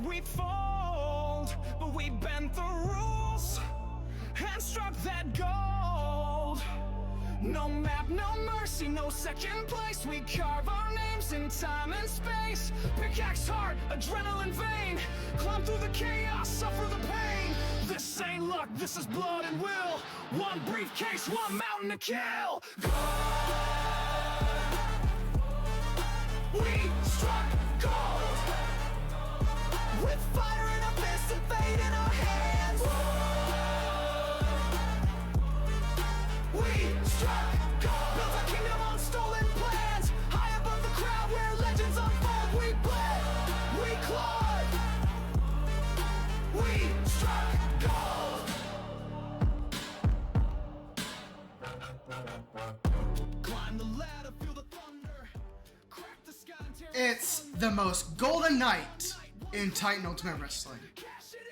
we fold, but we bent the rules and struck that gold. No map, no mercy, no second place. We carve our names in time and space. Pickaxe heart, adrenaline vein. Climb through the chaos, suffer the pain. This ain't luck, this is blood and will. One briefcase, one mountain to kill. Gold. We struck gold. With fire in our fists and fate in our hands. We struck gold. Built our kingdom on stolen plans. High above the crowd where legends unfold. We bled, we clawed. We struck gold. Climb the ladder, feel the thunder. Crack the sky and tear. It's the most golden night in Titan Ultimate Wrestling.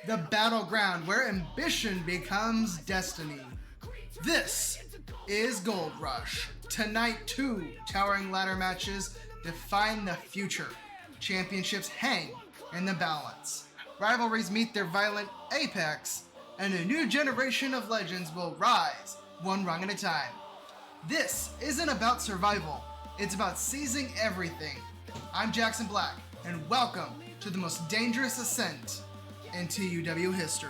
The battleground where ambition becomes destiny. This is Gold Rush. Tonight, 2 towering ladder matches define the future. Championships hang in the balance. Rivalries meet their violent apex, and a new generation of legends will rise one rung at a time. This isn't about survival, it's about seizing everything. I'm Jackson Black, and welcome to the most dangerous ascent in TUW history.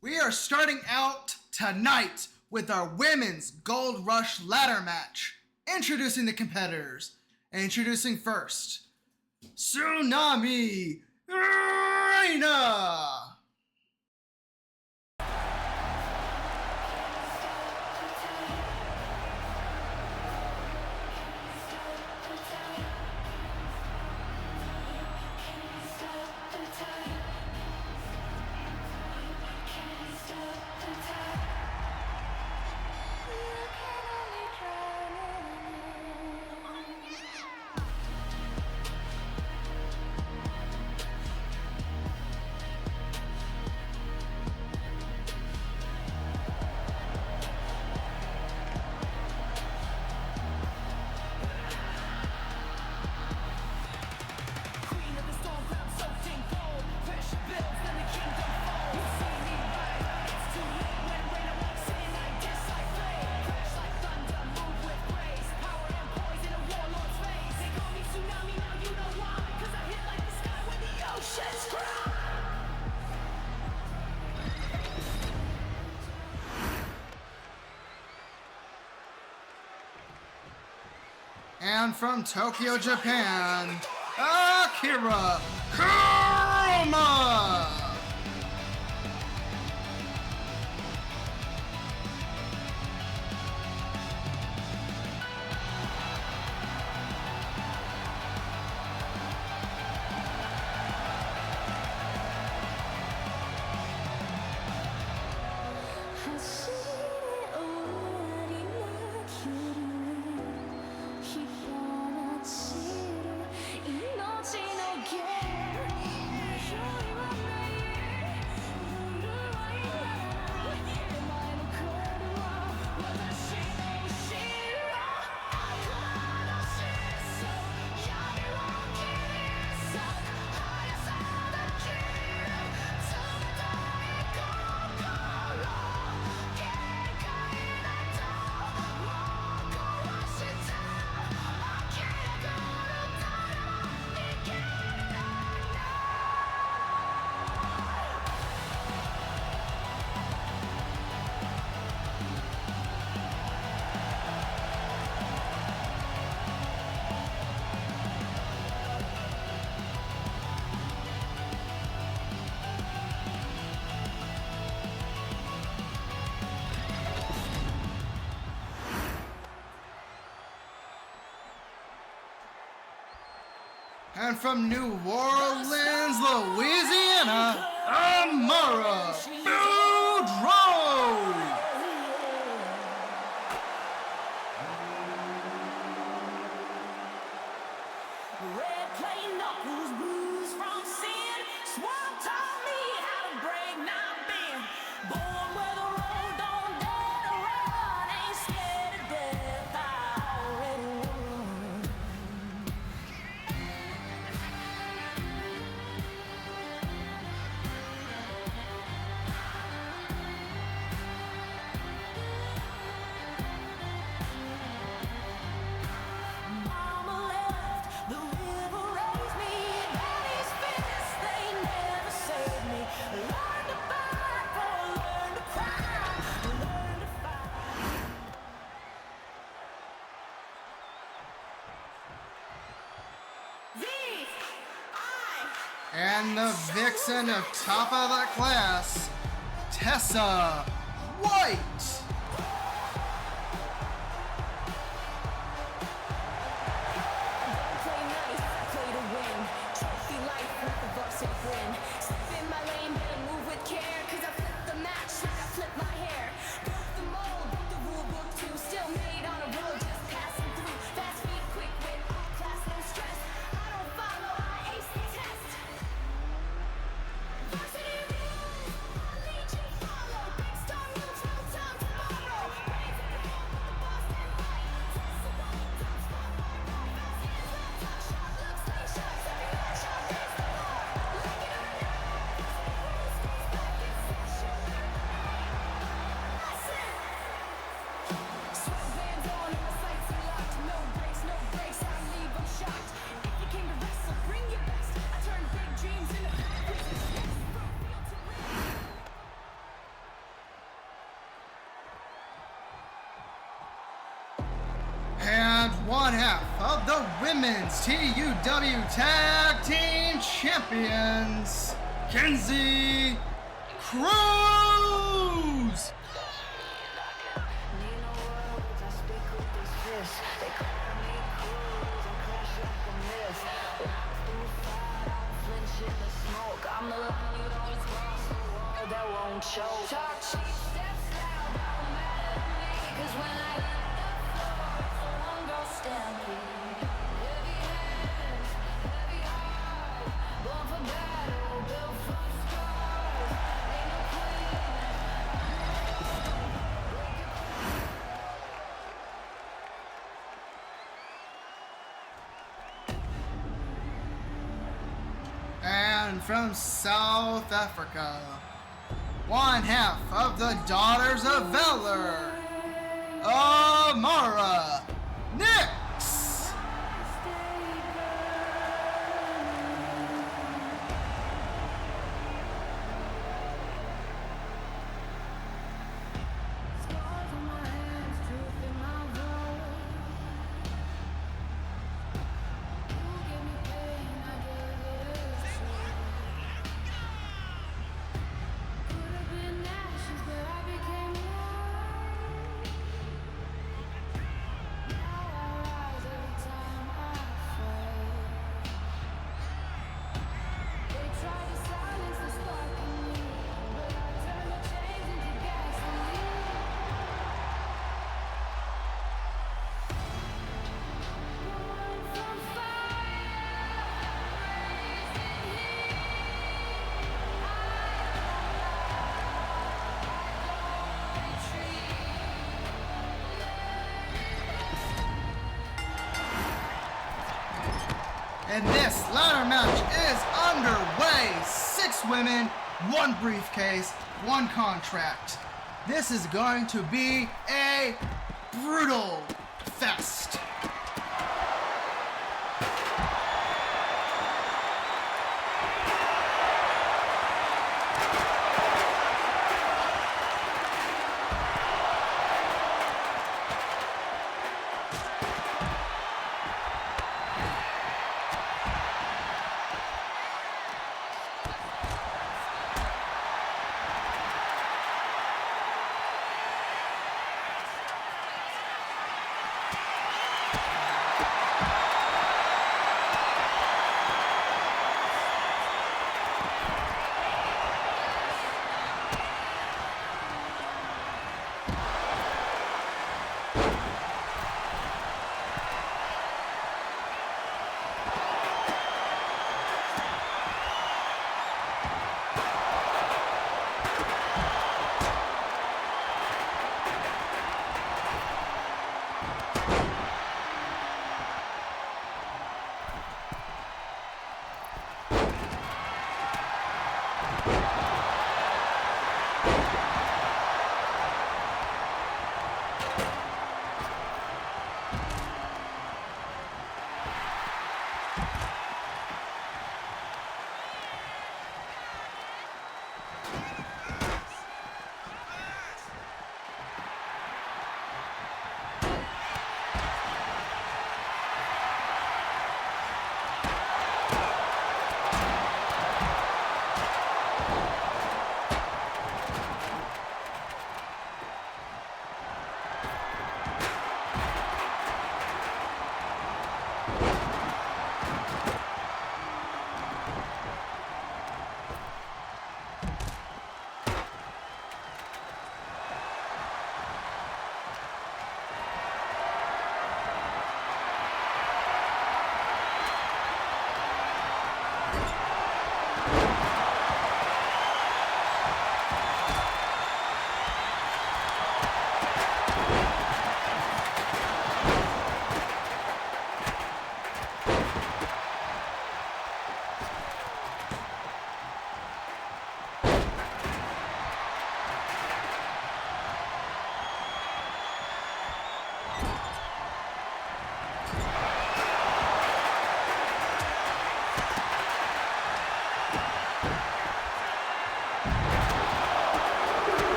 We are starting out tonight with our Women's Gold Rush ladder match. Introducing the competitors. Introducing first, Tsunami, Reina. And from Tokyo, Japan, Akira, Kuroma. And from New Orleans, Louisiana, Amara, Boudreaux. Red clay knuckles, blues from sin. Swamp taught me how to break, not bend. Born where the road don't dare to run. Ain't And the vixen of top of the class, Tessa White. Play nice, play to win. Trophy life with the varsity grin. Step in my lane, better move with care. Cause I flip the match like I flip my hair. Broke the mold, broke the rule book too. Still made on a road, just passing through. Fast feet, quick wit, all class, no stress. I don't follow, I ace the test. Varsity rules, lead you follow. Big star moves, no time to borrow. Raise it up with the Boston light. Tessa White, top spot, bar, fast hands up, top shot, looks like shots. Every hot shot, raise the bar. Like it or not, varsity rules, goes back in session. Listen. Sweatbands on and my sights are locked. No breaks, I leave 'em shocked. If you came to wrestle, bring your best. I turn big dreams into practice. Yes, from field to ring. And one half of the women's TUW Tag Team Champions, Kenzie, Cruz. Need no words, I speak with this fist. They call me Cruz, I crash like a myth. Walk through fire, don't flinch in the smoke. I'm the line you always cross the wall that won't choke. Talk cheap, steps loud, don't matter to me. 'Cause when I hit the floor, it's a one-girl stampede. Heavy hands, heavy heart, born for battle, built for scars. Ain't no queen. And from South Africa, one half of the Daughters of Valor, Amara, Nix. Scars on my hands, truth in my voice. You give me pain, I give it a shot. Could have been ashes, but I became light. Now I rise every time I fall. They try to silence the spark in me, but I turn the chains into gasoline. Born from fire, raised in heat. And this ladder match is underway. 6 women, 1 briefcase, 1 contract. This is going to be a brutal fest.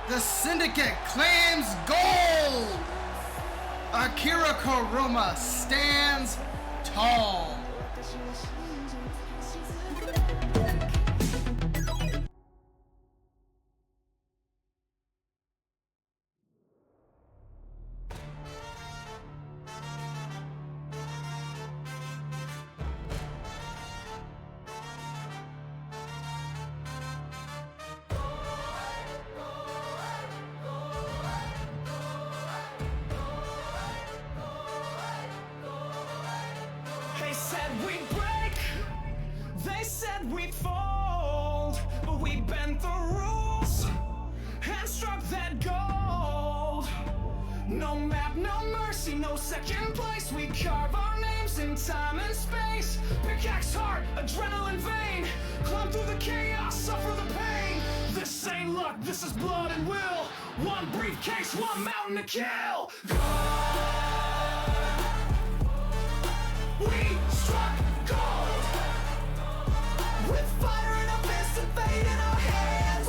The Syndicate claims gold! Akira Kuroma stands tall. They said we'd break, they said we'd fold, but we bent the rules and struck that gold. No map, no mercy, no second place. We carve our names in time and space. Pickaxe heart, adrenaline vein. Climb through the chaos, suffer the pain. This ain't luck, this is blood and will. One briefcase, one mountain to kill. We struck gold with fire in our fists and fate in our hands.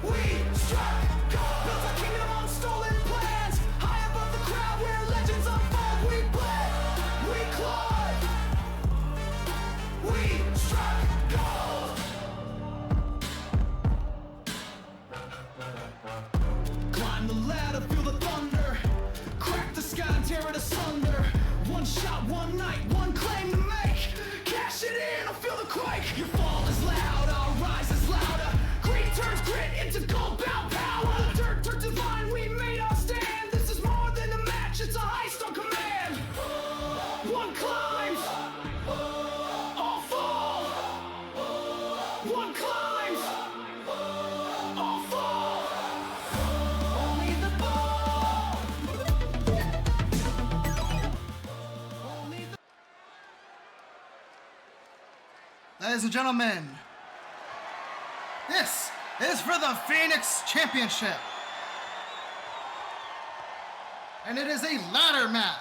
We struck gold. Built a kingdom One shot, one night, one claim to make. Cash it in, I feel the quake. Your fall is loud, our rise is louder. Greed turns grit into gold-bound power. Dirt turns divine, we made our stand. This is more than a match, it's a heist on command. One climbs, all fall. One climbs, all fall. Only the ball. Only the Ladies and gentlemen, this is for the Phoenix Championship. And it is a ladder match.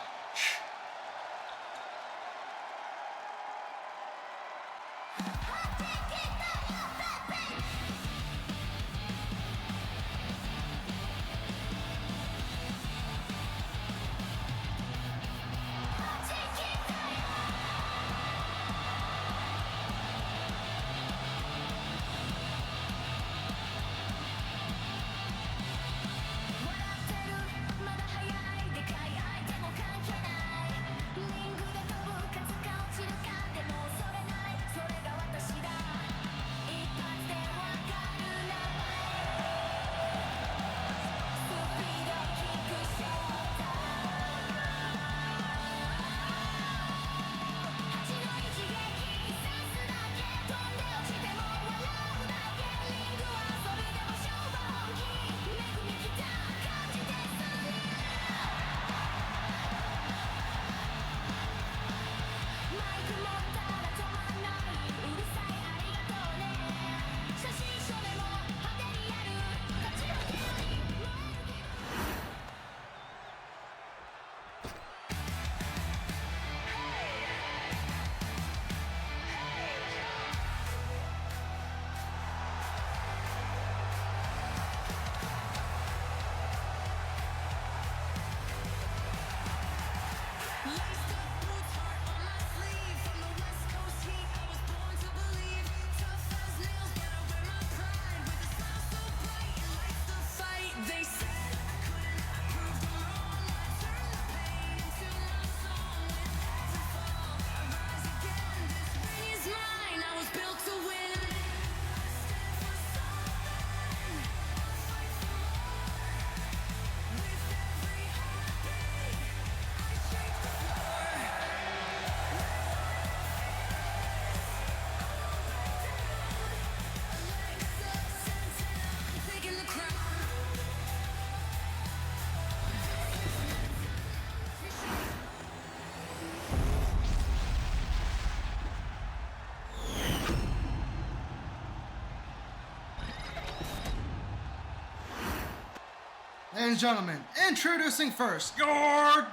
Ladies and gentlemen, introducing first, your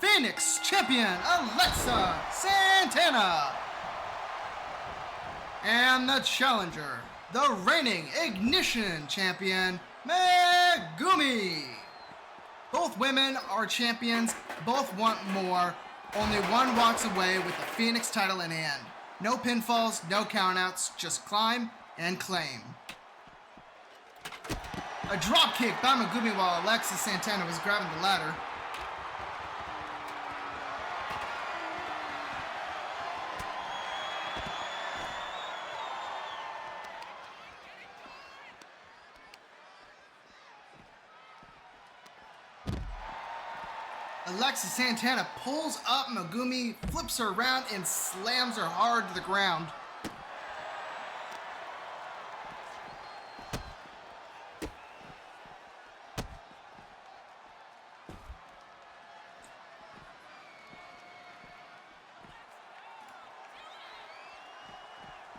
Phoenix champion, Alexa Santana. And the challenger, the reigning Ignition champion, Megumi. Both women are champions, both want more. Only one walks away with the Phoenix title in hand. No pinfalls, no countouts, just climb and claim. A drop kick by Megumi while Alexa Santana was grabbing the ladder. Alexa Santana pulls up Megumi, flips her around, and slams her hard to the ground.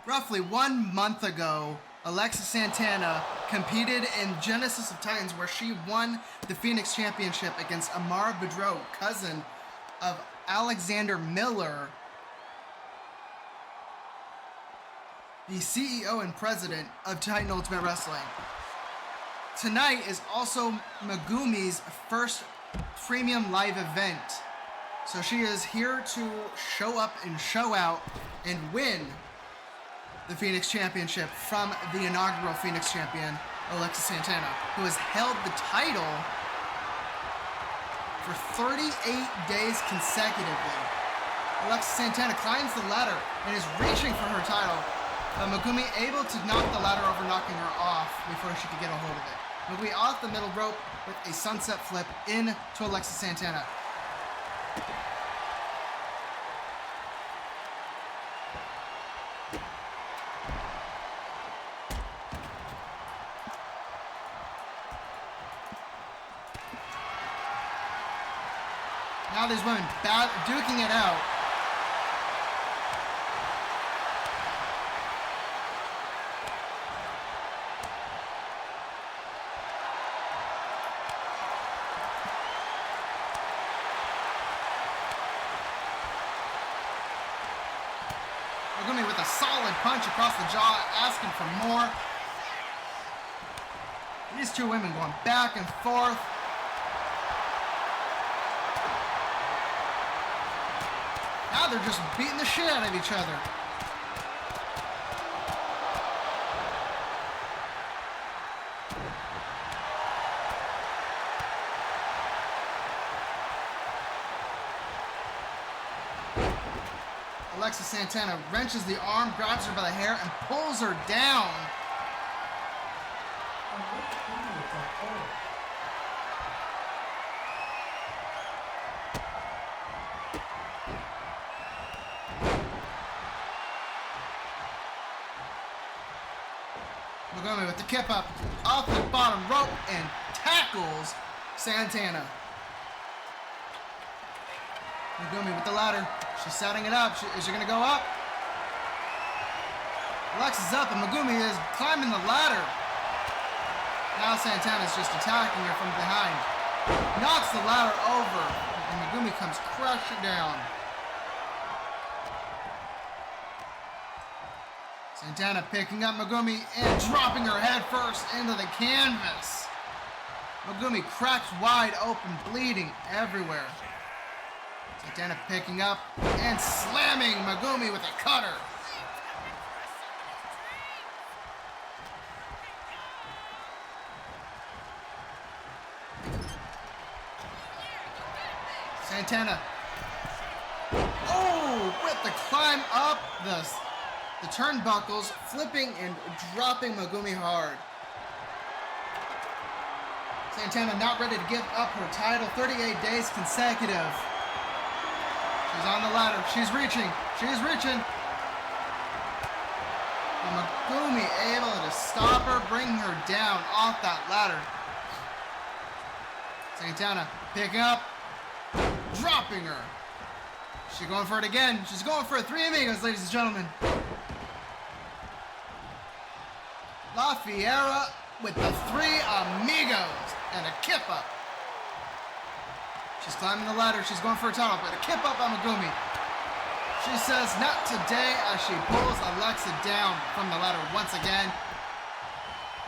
Roughly 1 month ago, Alexa Santana competed in Genesis of Titans where she won the Phoenix Championship against Amara Boudreaux, cousin of Alexander Miller, the CEO and president of Titan Ultimate Wrestling. Tonight is also Megumi's first premium live event. So she is here to show up and show out and win the Phoenix Championship from the inaugural Phoenix Champion, Alexa Santana, who has held the title for 38 days consecutively. Alexa Santana climbs the ladder and is reaching for her title, but Megumi able to knock the ladder over, knocking her off before she could get a hold of it. Megumi off the middle rope with a sunset flip into Alexa Santana. Now these women duking it out. Megumi with a solid punch across the jaw, asking for more. These two women going back and forth. Now they're just beating the shit out of each other. Alexa Santana wrenches the arm, grabs her by the hair, and pulls her down. Megumi with the kip up off the bottom rope and tackles Santana. Megumi with the ladder. She's setting it up. Is she going to go up? Alexa's up and Megumi is climbing the ladder. Now Santana's just attacking her from behind. Knocks the ladder over and Megumi comes crashing down. Santana picking up Megumi and dropping her head first into the canvas. Megumi cracks wide open, bleeding everywhere. Santana picking up and slamming Megumi with a cutter. Santana. Oh, with the climb up the turnbuckles, flipping and dropping Megumi hard. Santana not ready to give up her title, 38 days consecutive. She's on the ladder, she's reaching. And Megumi able to stop her, bring her down off that ladder. Santana picking up, dropping her. She's going for it again. She's going for 3 amigos, ladies and gentlemen. La Fiera with the 3 amigos and a kip up. She's climbing the ladder. She's going for a title, but a kip up on Megumi. She says, not today, as she pulls Alexa down from the ladder once again.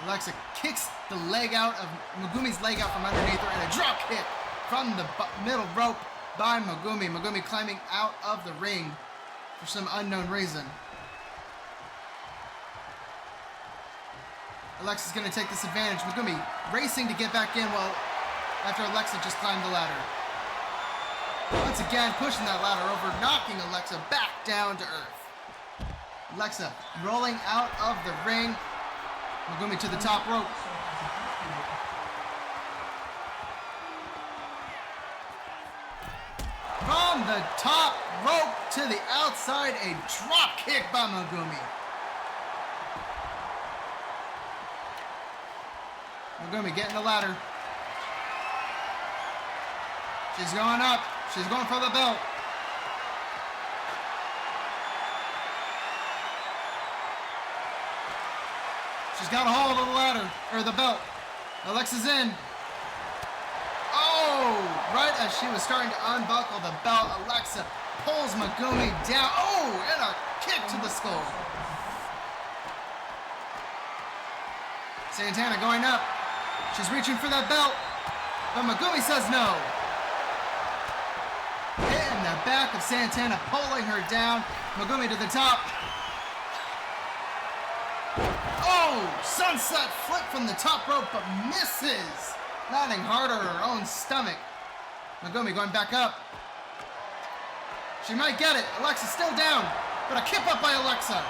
Alexa kicks the leg out of Megumi's leg out from underneath her and a drop kick from the middle rope by Megumi. Megumi climbing out of the ring for some unknown reason. Alexa's going to take this advantage. Megumi racing to get back in while after Alexa just climbed the ladder. Once again, pushing that ladder over, knocking Alexa back down to earth. Alexa rolling out of the ring. Megumi to the top rope. From the top rope to the outside, a drop kick by Megumi. Megumi getting the ladder. She's going up. She's going for the belt. She's got a hold of the ladder, or the belt. Alexa's in. Oh, right as she was starting to unbuckle the belt, Alexa pulls Megumi down. Oh, and a kick to the skull. Santana going up. She's reaching for that belt, but Megumi says no. Hitting the back of Santana, pulling her down. Megumi to the top. Oh, sunset flip from the top rope, but misses. Landing hard on her own stomach. Megumi going back up. She might get it. Alexa's still down, but a kip up by Alexa.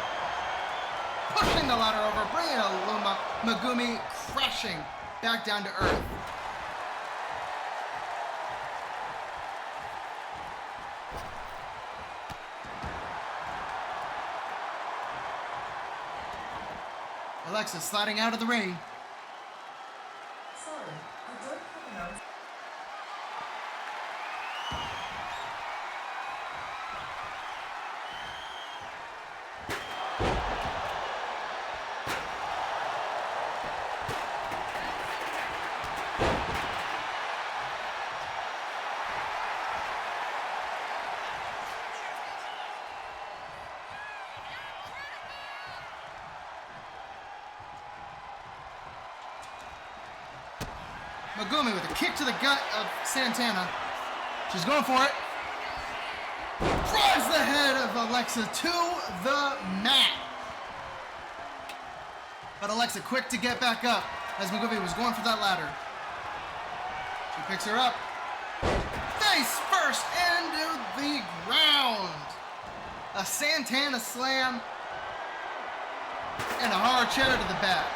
Pushing the ladder over, bringing Aluma. Megumi crashing back down to earth. Alexa sliding out of the ring. Sorry, I don't recognize. Megumi with a kick to the gut of Santana. She's going for it. Drives the head of Alexa to the mat. But Alexa quick to get back up as Megumi was going for that ladder. She picks her up. Face first into the ground. A Santana slam and a hard chair to the back.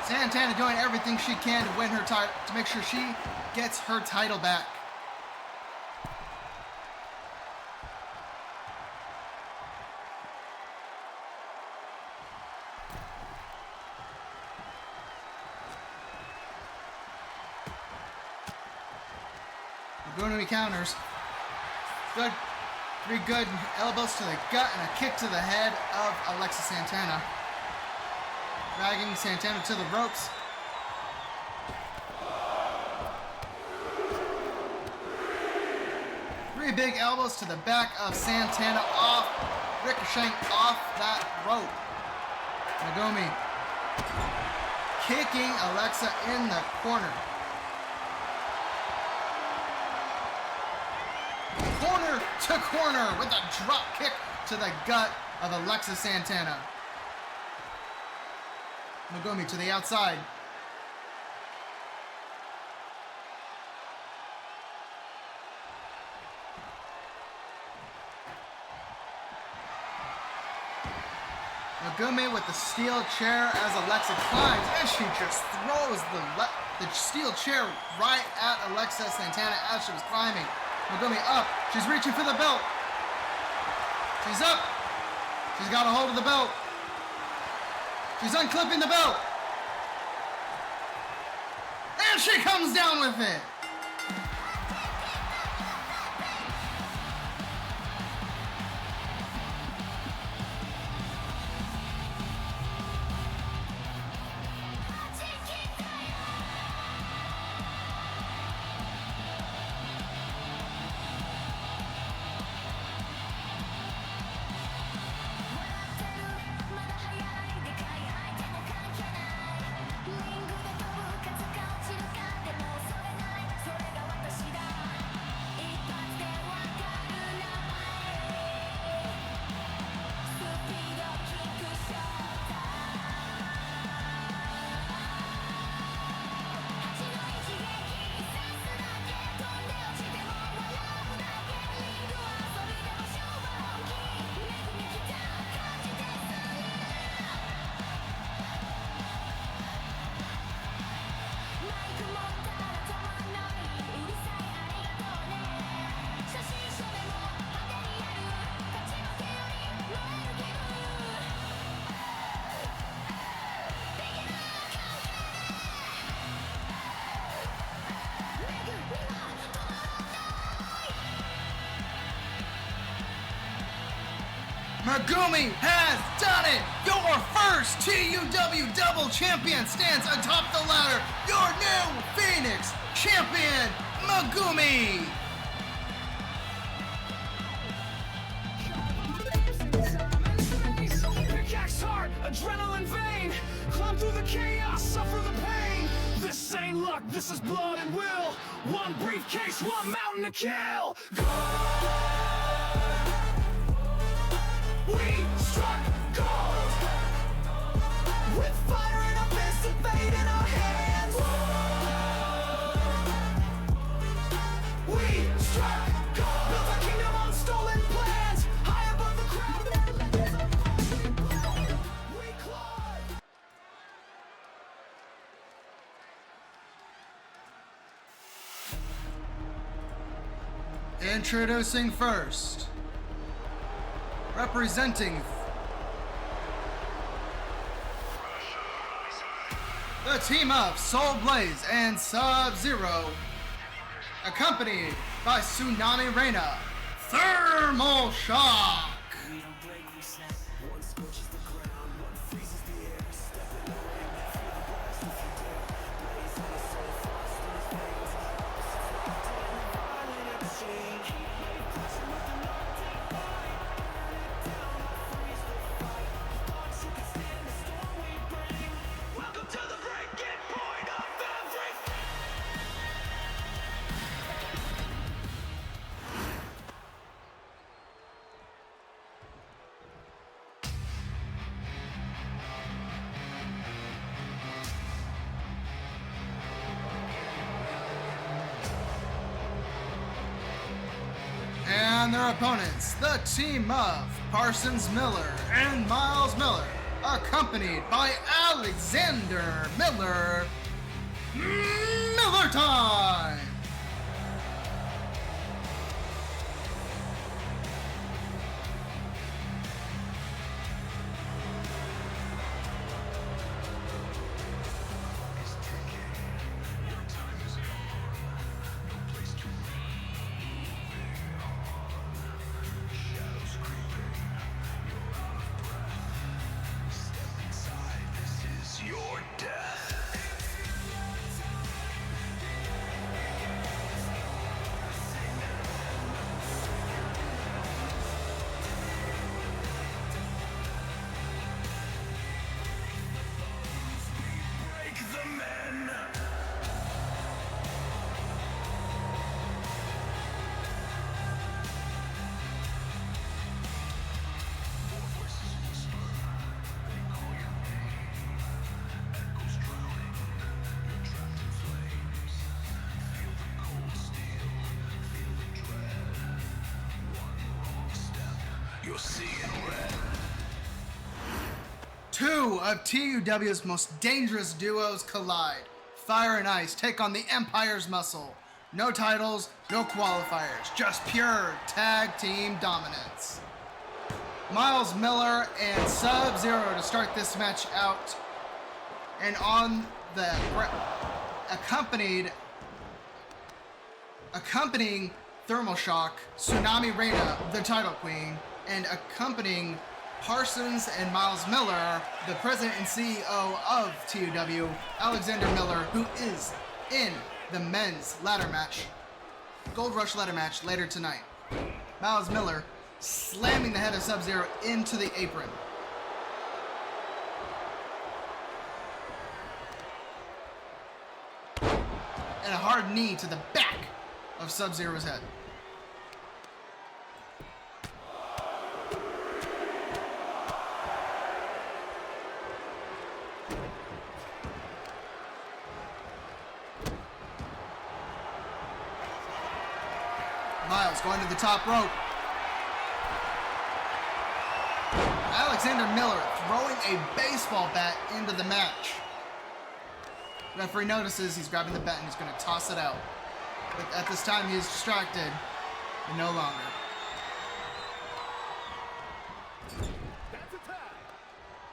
Santana doing everything she can to win her title, to make sure she gets her title back. Megumi counters. Good. 3 good elbows to the gut and a kick to the head of Alexa Santana. Dragging Santana to the ropes. Three big elbows to the back of Santana, off, ricocheting off that rope. Megumi kicking Alexa in the corner. Corner to corner with a drop kick to the gut of Alexa Santana. Megumi to the outside. Megumi with the steel chair as Alexa climbs, and she just throws the steel chair right at Alexa Santana as she was climbing. Megumi up. She's reaching for the belt. She's up. She's got a hold of the belt. She's unclipping the belt. And she comes down with it. Megumi has done it! Your first TUW Double Champion stands atop the ladder. Your new Phoenix Champion, Megumi! Pickaxe heart, adrenaline vein. Climb through the chaos, suffer the pain. This ain't luck, this is blood and will. One briefcase, one mountain to kill. We struck gold with fire in our fists and fate in our hands. Introducing first, representing the team of Soul Blaze and Sub-Zero, accompanied by Tsunami Reina, Thermal Shock. And their opponents, the team of Parsons Miller and Miles Miller, accompanied by Alexander Miller. Miller time! Two of TUW's most dangerous duos collide. Fire and Ice take on the Empire's Muscle. No titles, no qualifiers, just pure tag team dominance. Miles Miller and Sub-Zero to start this match out. And on the accompanying Thermal Shock, Tsunami Reina, the title queen, and accompanying Parsons and Miles Miller, the president and CEO of TUW, Alexander Miller, who is in the men's ladder match, Gold Rush ladder match later tonight. Miles Miller slamming the head of Sub-Zero into the apron. And a hard knee to the back of Sub-Zero's head. Miles going to the top rope. Alexander Miller throwing a baseball bat into the match. Referee notices, he's grabbing the bat and he's going to toss it out. But at this time he is distracted and no longer.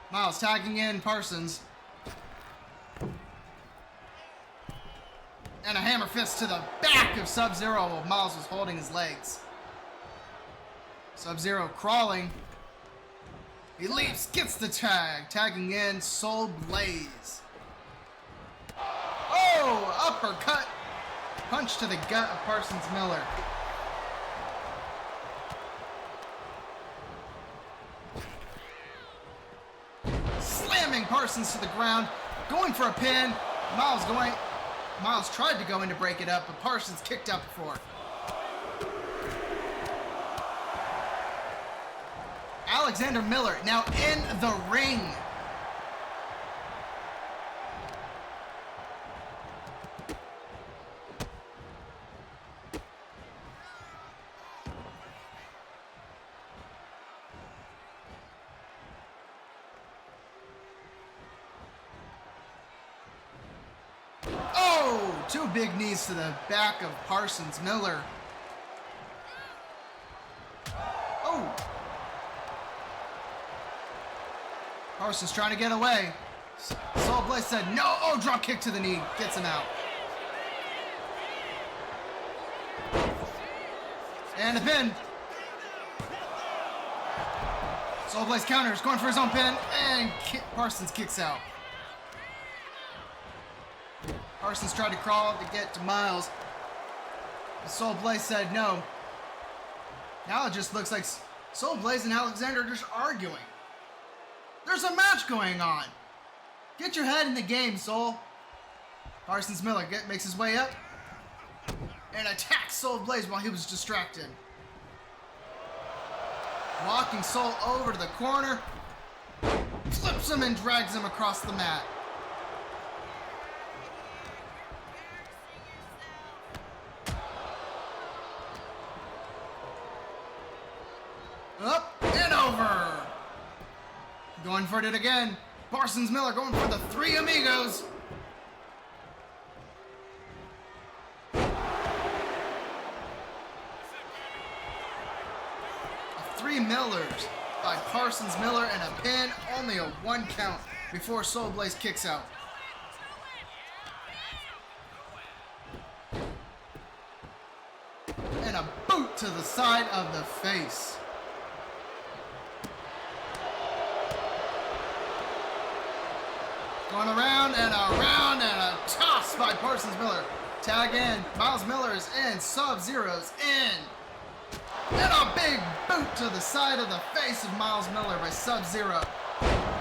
Miles tagging in Parsons. And a hammer fist to the back of Sub-Zero while Miles was holding his legs. Sub-Zero crawling. He leaps, gets the tag. Tagging in Soul Blaze. Oh, uppercut. Punch to the gut of Parsons Miller. Slamming Parsons to the ground. Going for a pin. Miles tried to go in to break it up, but Parsons kicked out before. Alexander Miller now in the ring. Two big knees to the back of Parsons Miller. Parsons trying to get away. Soul Blaze said no. Oh, drop kick to the knee. Gets him out. And a pin. Soul Blaze counters, going for his own pin, and Parsons kicks out. Parsons tried to crawl to get to Miles. Soul Blaze said no. Now it just looks like Soul Blaze and Alexander are just arguing. There's a match going on. Get your head in the game, Soul. Parsons Miller makes his way up and attacks Soul Blaze while he was distracted. Walking Soul over to the corner, flips him and drags him across the mat. Up and over. Going for it again. Parsons Miller going for the three amigos. Three Millers by Parsons Miller and a pin. Only a 1 count before Soul Blaze kicks out. And a boot to the side of the face. Going around and a toss by Parsons Miller. Tag in. Miles Miller is in. Sub-Zero's in. And a big boot to the side of the face of Miles Miller by Sub-Zero.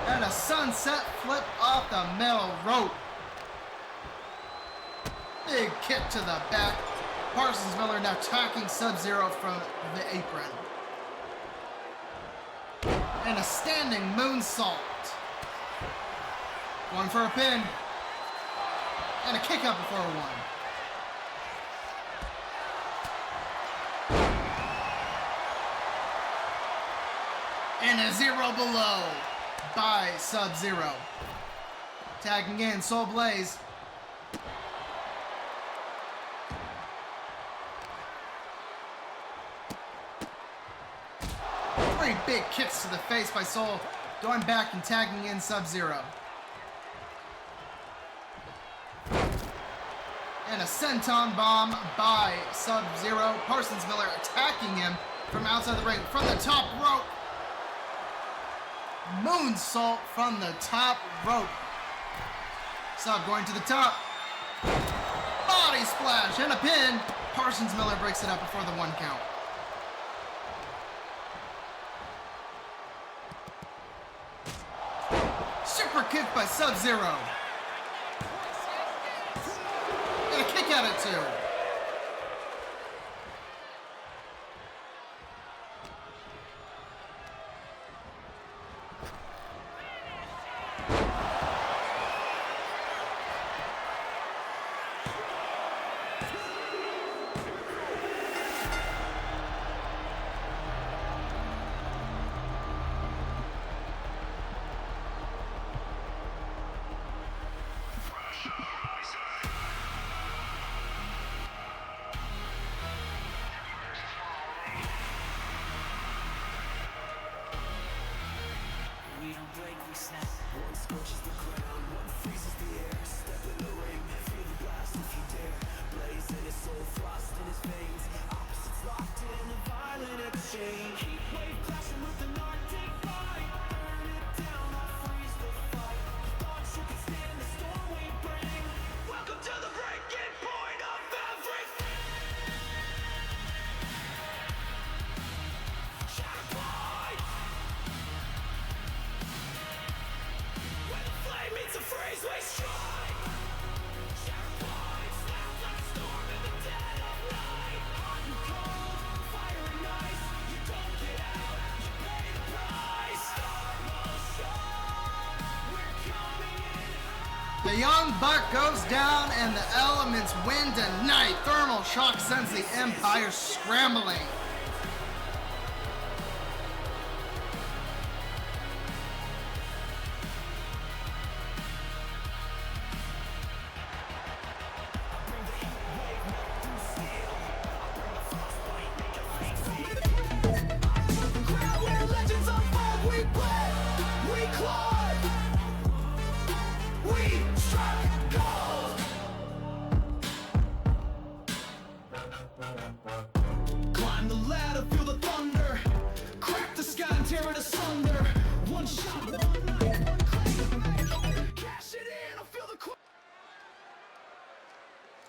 And a sunset flip off the metal rope. Big kick to the back. Parsons Miller now attacking Sub-Zero from the apron. And a standing moonsault. Going for a pin. And a kick out before a 1. And a 0 below by Sub-Zero. Tagging in Soul Blaze. Three big kicks to the face by Soul. Going back and tagging in Sub-Zero. And a senton bomb by Sub-Zero. Parsons Miller attacking him from outside the ring. From the top rope. Moonsault from the top rope. Sub going to the top. Body splash and a pin. Parsons Miller breaks it up before the 1 count. Super kick by Sub-Zero. And a kick out at 2. The Young Buck goes down and the elements win tonight. Thermal Shock sends the Empire scrambling. Crowd where legends unfold, we play, we claw.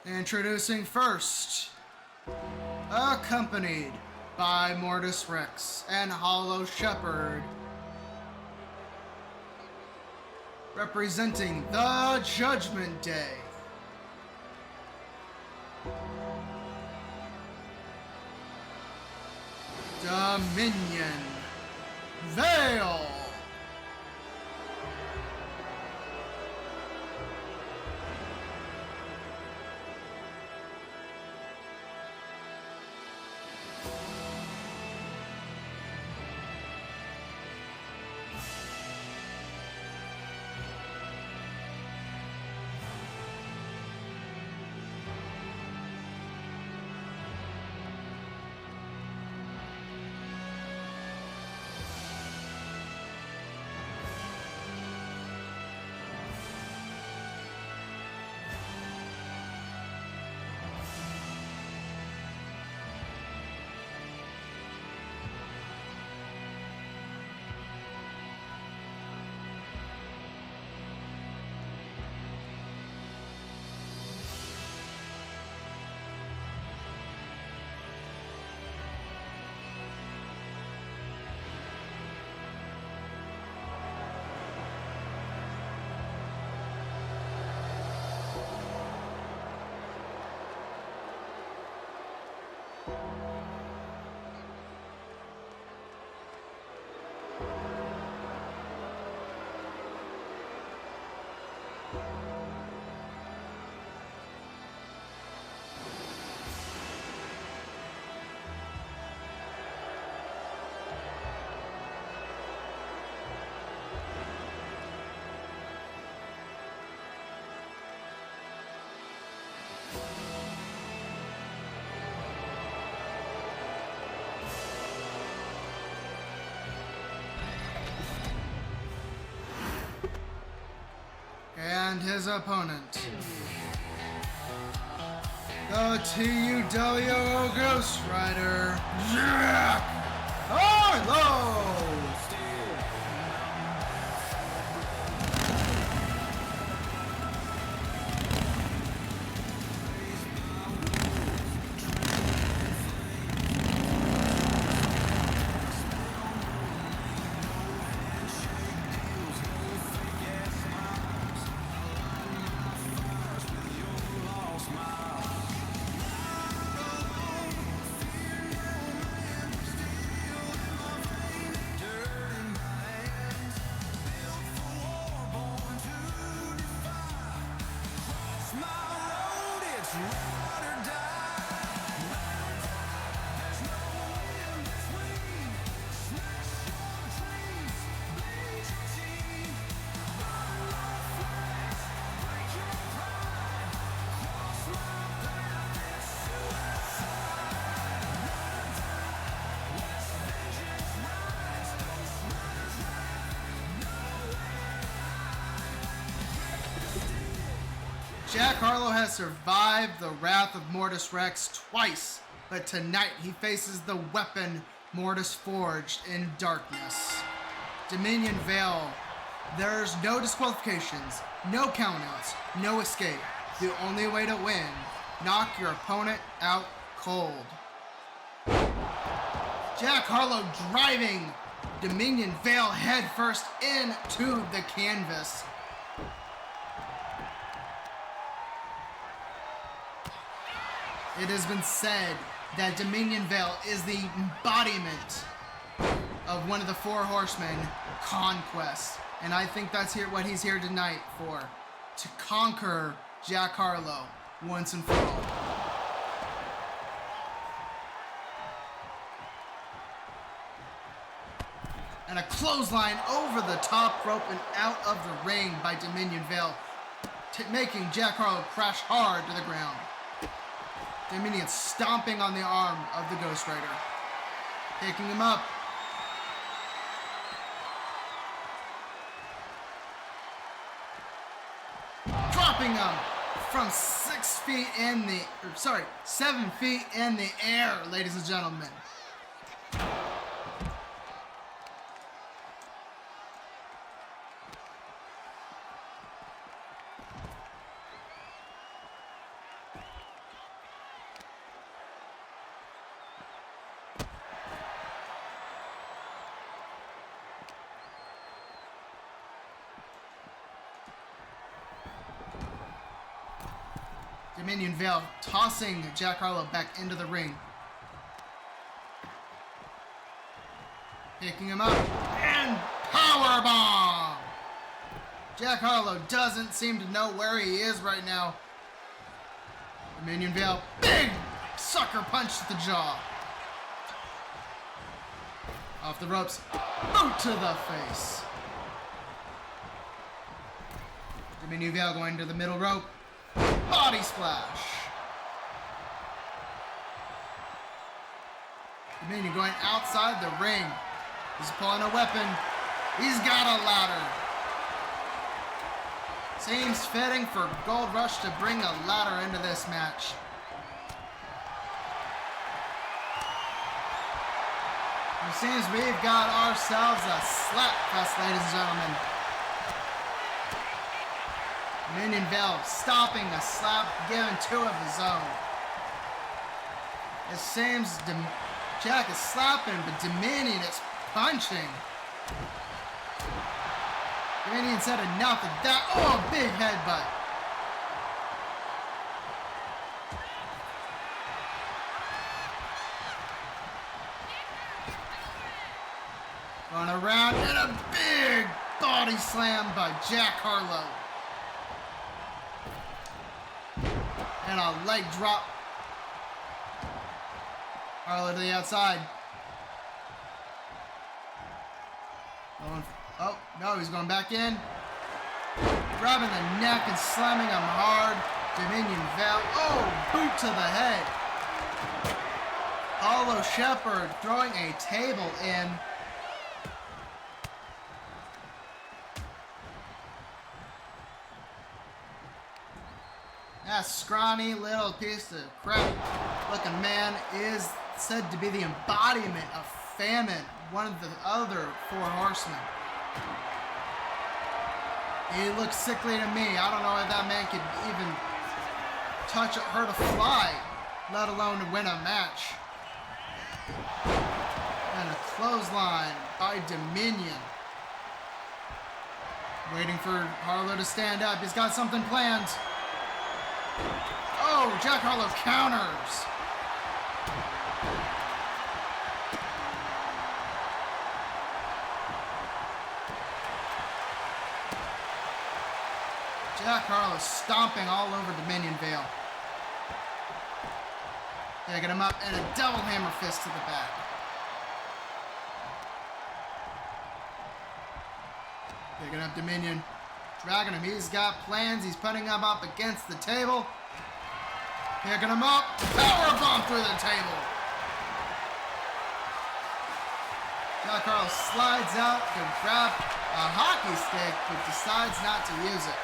Introducing first, accompanied by Mortuus Rex and Harlow Shepherd, representing the Judgment Day, Dominion Veil. And his opponent, the TUW Ghost Rider, Jack Harlow. Jack Harlow has survived the wrath of Mortuus Rex twice, but tonight he faces the weapon Mortuus forged in darkness. Dominion Veil. There's no disqualifications, no countouts, no escape. The only way to win, knock your opponent out cold. Jack Harlow driving Dominion Veil headfirst into the canvas. It has been said that Dominion Veil is the embodiment of one of the four horsemen, Conquest. And I think that's what he's here tonight for. To conquer Jack Harlow once and for all. And a clothesline over the top rope and out of the ring by Dominion Veil, making Jack Harlow crash hard to the ground. Dominion stomping on the arm of the Ghost Rider. Picking him up. Dropping him from 7 feet in the air, ladies and gentlemen. Dominion Veil tossing Jack Harlow back into the ring. Picking him up and powerbomb! Jack Harlow doesn't seem to know where he is right now. Dominion Veil, big sucker punch to the jaw. Off the ropes, boot to the face. Dominion Veil going to the middle rope, body splash. Dominion going outside the ring. He's pulling a weapon. He's got a ladder. Seems fitting for Gold Rush to bring a ladder into this match. It seems we've got ourselves a slap fest, ladies and gentlemen. Dominion Veil stopping a slap, giving two of his own. It seems Jack is slapping, but Dominion is punching. Dominion said enough of that. Oh, big headbutt. Going around and a big body slam by Jack Harlow. And a leg drop. Harlow to the outside. Oh, no, he's going back in. Grabbing the neck and slamming him hard. Dominion Veil. Oh, boot to the head. Harlow Shepherd throwing a table in. That scrawny little piece of crap looking man is said to be the embodiment of famine, one of the other four horsemen. He looks sickly to me. I don't know if that man could even touch her to fly, let alone to win a match. And a clothesline by Dominion. Waiting for Harlow to stand up. He's got something planned. Oh, Jack Harlow counters. Jack Harlow stomping all over Dominion Veil. Picking him up and a double hammer fist to the back. Picking up Dominion. Dragging him. He's got plans. He's putting him up against the table. Picking him up. Powerbomb through the table. Jack Harlow slides out to grab a hockey stick, but decides not to use it.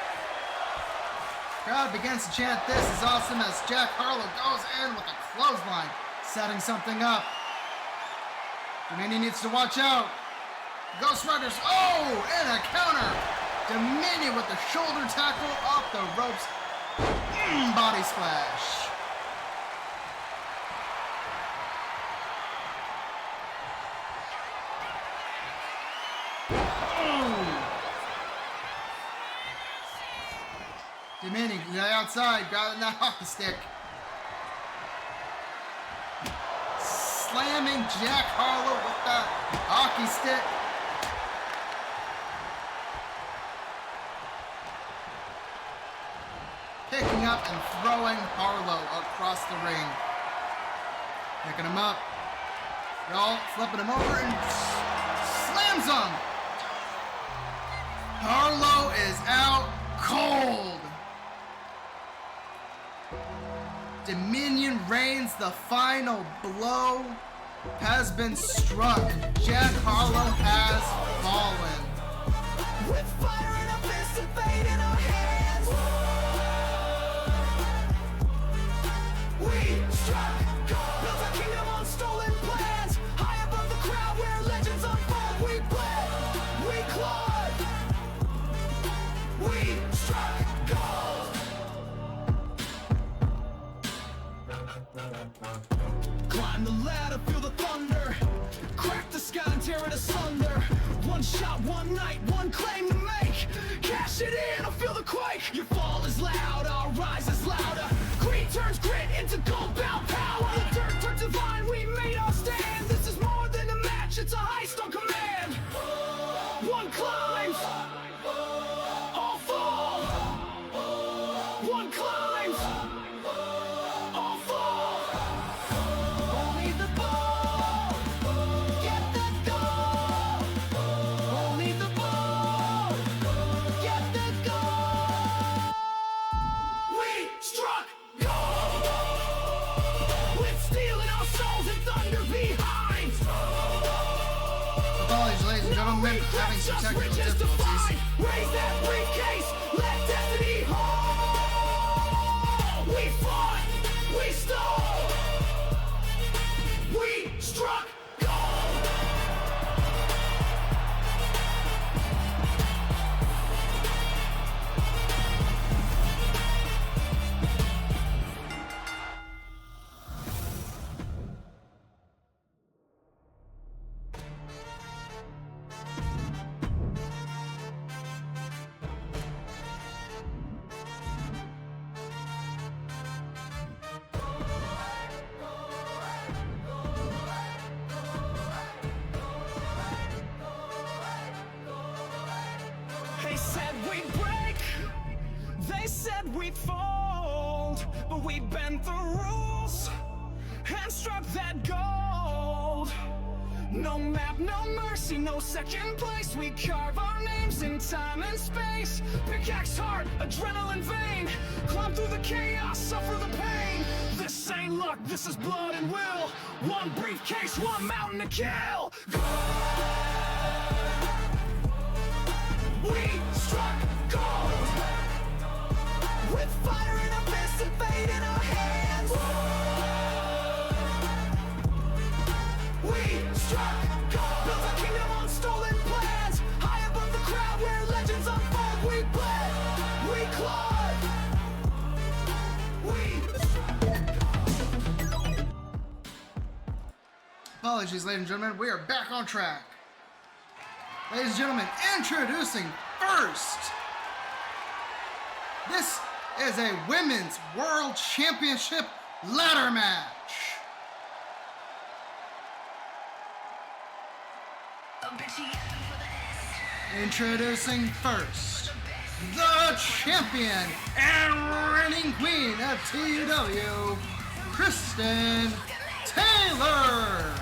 Crowd begins to chant, "This is awesome," as Jack Harlow goes in with a clothesline, setting something up. Dominion needs to watch out. Ghost Riders, oh, and a counter. Dominion with the shoulder tackle off the ropes. Body splash. Dominion, outside, grabbing that hockey stick. Slamming Jack Harlow with that hockey stick. Picking up and throwing Harlow across the ring. Picking him up. Flipping him over and slams him. Harlow is out cold. Dominion reigns. The final blow has been struck. Jack Harlow has fallen. With fire in our fists and fate in our hands, we struck gold. Built our kingdom on stolen plans. High above the crowd where legends unfold. We bled, we clawed, we struck gold. Climb the ladder, feel the thunder. Crack the sky and tear it asunder. One shot, one night, one claim to make. Cash it in, I feel the quake. Your fall is loud, our rise is louder. times. All fall. Only the ball. Get the goal. Only the ball. Get the goal. We struck gold. With steel in our souls and thunder behind. Apologies, ladies and gentlemen, having some technical difficulties. Raise that briefcase, let destiny hold. We fought, we stole, we struck gold. They said we'd break, they said we'd fold, but we bent the rules and struck that gold. No map, no mercy, no second place. We carve our names in time and space. Pickaxe heart, adrenaline vein. Climb through the chaos, suffer the pain. This ain't luck, this is blood and will. One briefcase, one mountain to kill. We struck gold with fire in our fists and fate in our hands. We struck gold, built a kingdom on stolen plans. High above the crowd where legends unfold. We bled, we clawed, we struck. Apologies, ladies and gentlemen, we are back on track. Ladies and gentlemen, introducing first. This is a Women's World Championship ladder match. Introducing first, the champion and reigning queen of TUW, Kristen Taylor.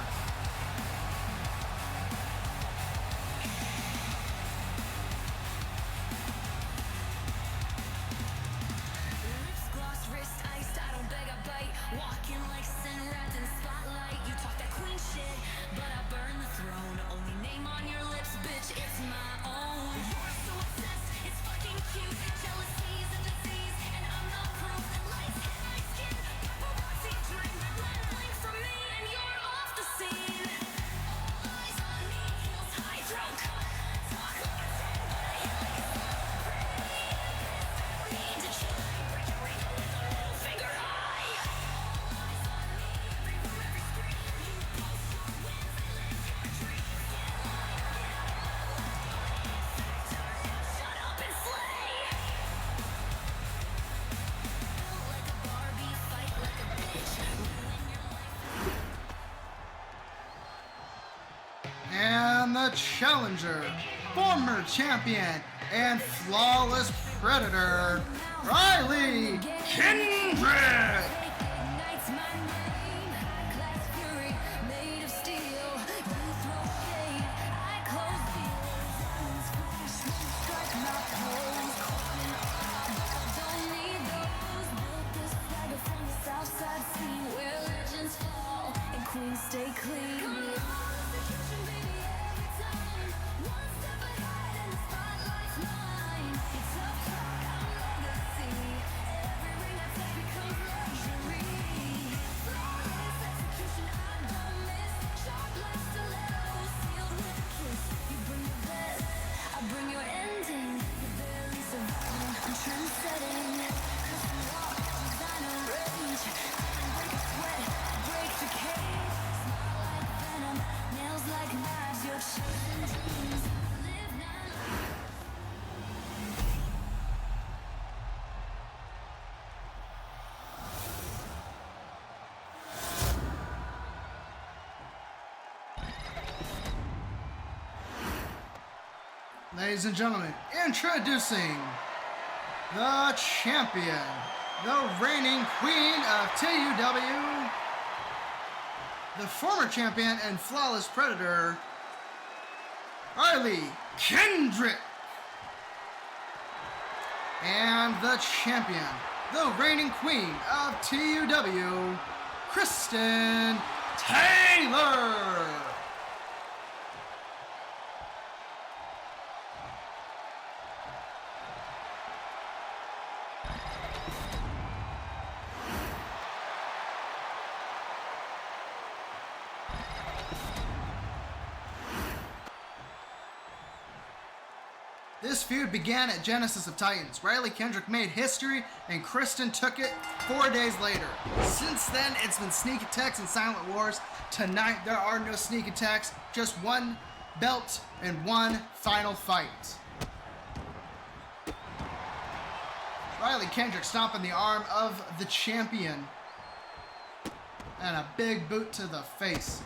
And the challenger, former champion and flawless predator, Riley Kendrick. Stay clean. Ladies and gentlemen, introducing the champion the reigning queen of TUW, the former champion and flawless predator, Kendrick. And the champion, the reigning queen of TUW, Kristen Taylor. This feud began at Genesis of Titans. Kendrick made history and Kristen took it 4 days later. Since then, it's been sneak attacks and silent wars. Tonight, there are no sneak attacks, just one belt and one final fight. Kendrick stomping the arm of the champion. And a big boot to the face.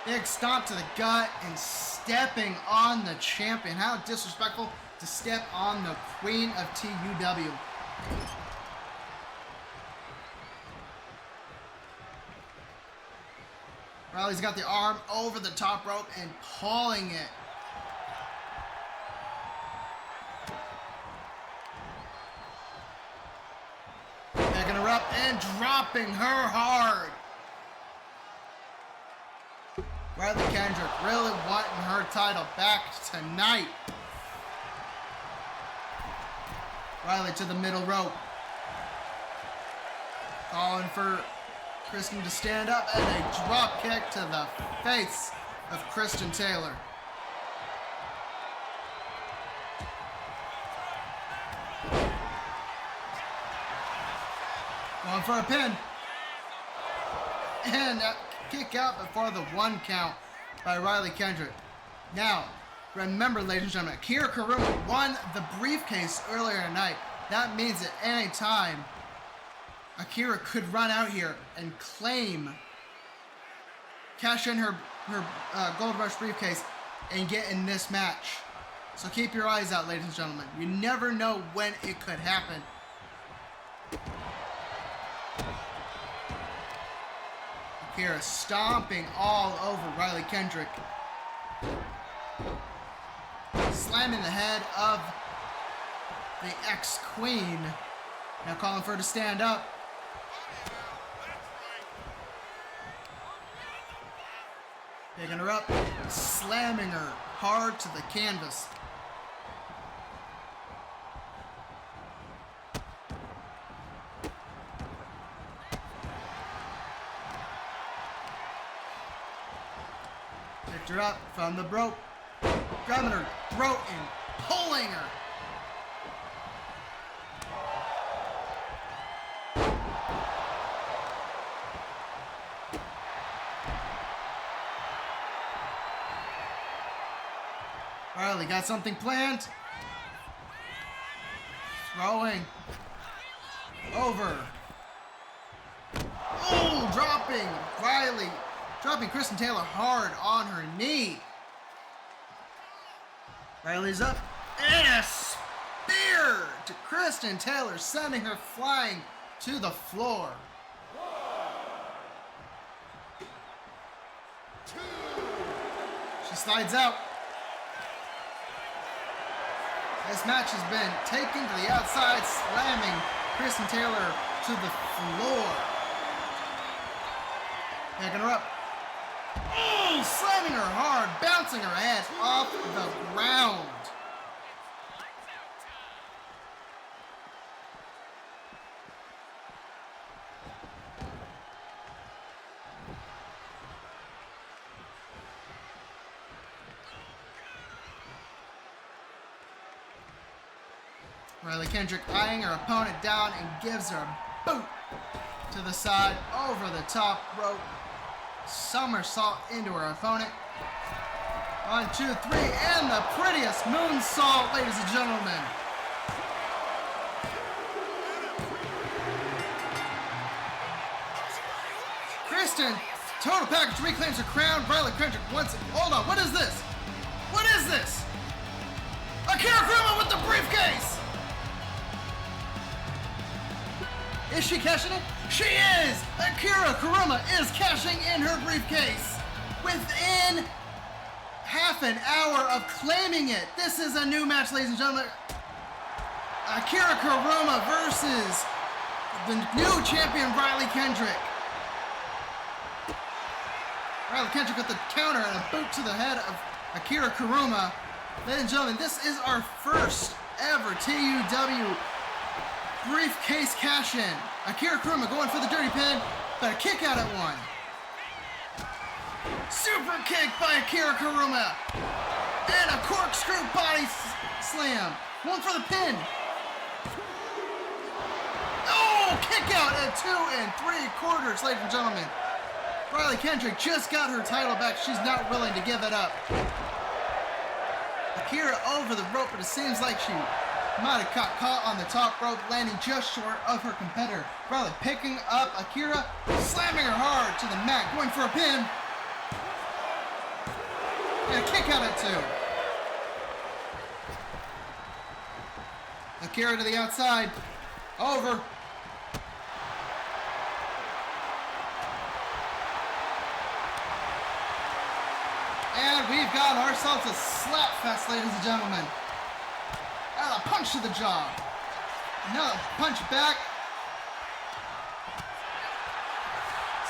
Big stomp to the gut and stepping on the champion. How disrespectful to step on the queen of TUW. Riley's got the arm over the top rope and pulling it. Picking her up and dropping her hard. Kendrick really wanting her title back tonight. Riley to the middle rope. Calling for Kristen to stand up and a drop kick to the face of Kristen Taylor. Going for a pin. And kick out before the 1 count by Kendrick. Now, remember, ladies and gentlemen, Kuroma won the briefcase earlier tonight. That means at any time, Akira could run out here and cash in her Gold Rush briefcase and get in this match. So keep your eyes out, ladies and gentlemen. You never know when it could happen. Akira stomping all over Kendrick. Slamming the head of the ex-queen. Now calling for her to stand up. Picking her up, slamming her hard to the canvas. Picked her up from the rope, grabbing her throat and pulling her. Riley got something planned. Throwing. Over. Oh, dropping. Riley dropping Kristen Taylor hard on her knee. Riley's up. And a spear to Kristen Taylor, sending her flying to the floor. She slides out. This match has been taken to the outside, slamming Kristen Taylor to the floor. Picking her up. Oh, slamming her hard, bouncing her head off the ground. Kendrick eyeing her opponent down and gives her a boot to the side, over the top rope. Somersault into her opponent. 1, 2, 3, and the prettiest moonsault, ladies and gentlemen. Kristen, total package reclaims her crown. Riley Kendrick wants it. Hold on, what is this? What is this? Akira Kuroma with the briefcase! Is she cashing it? She is! Akira Kuroma is cashing in her briefcase within half an hour of claiming it. This is a new match, ladies and gentlemen. Akira Kuroma versus the new champion, Riley Kendrick. Riley Kendrick with the counter and a boot to the head of Akira Kuroma. Ladies and gentlemen, this is our first ever TUW briefcase cash-in. Akira Kuroma going for the dirty pin, but a kick out at one. Super kick by Akira Kuroma. And a corkscrew body slam. One for the pin. Oh, kick out at 2 3/4, ladies and gentlemen. Riley Kendrick just got her title back. She's not willing to give it up. Akira over the rope, but it seems like she might have got caught on the top rope, landing just short of her competitor. Riley picking up Akira, slamming her hard to the mat, going for a pin. And a kick out at 2. Akira to the outside. Over. And we've got ourselves a slap fest, ladies and gentlemen. And a punch to the jaw. Another punch back.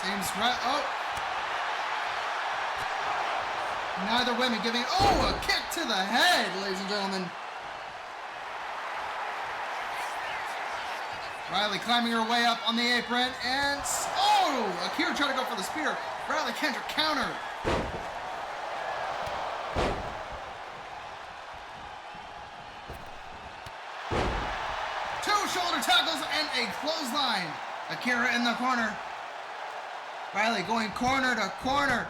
Seems right. Oh. Neither women giving. Oh, a kick to the head, ladies and gentlemen. Riley climbing her way up on the apron. And. Oh! Akira trying to go for the spear. Riley Kendrick counter. Shoulder tackles and a clothesline. Akira in the corner. Riley going corner to corner.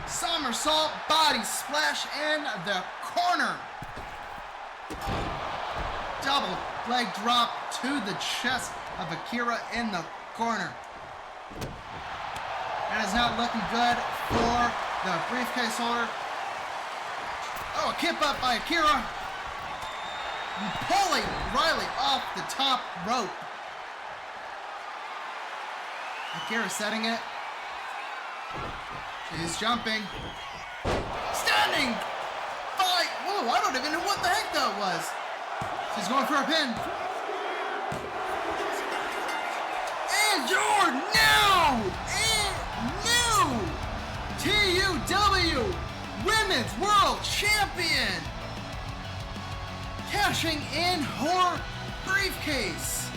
Somersault body splash in the corner. Double leg drop to the chest of Akira in the corner. That is not looking good for the briefcase holder. Oh, a kip up by Akira. Pulling Riley off the top rope. Akira setting it. She's jumping. Standing by. Whoa, I don't even know what the heck that was. She's going for a pin. And you're now new TUW Women's World Champion. Cashing in her briefcase.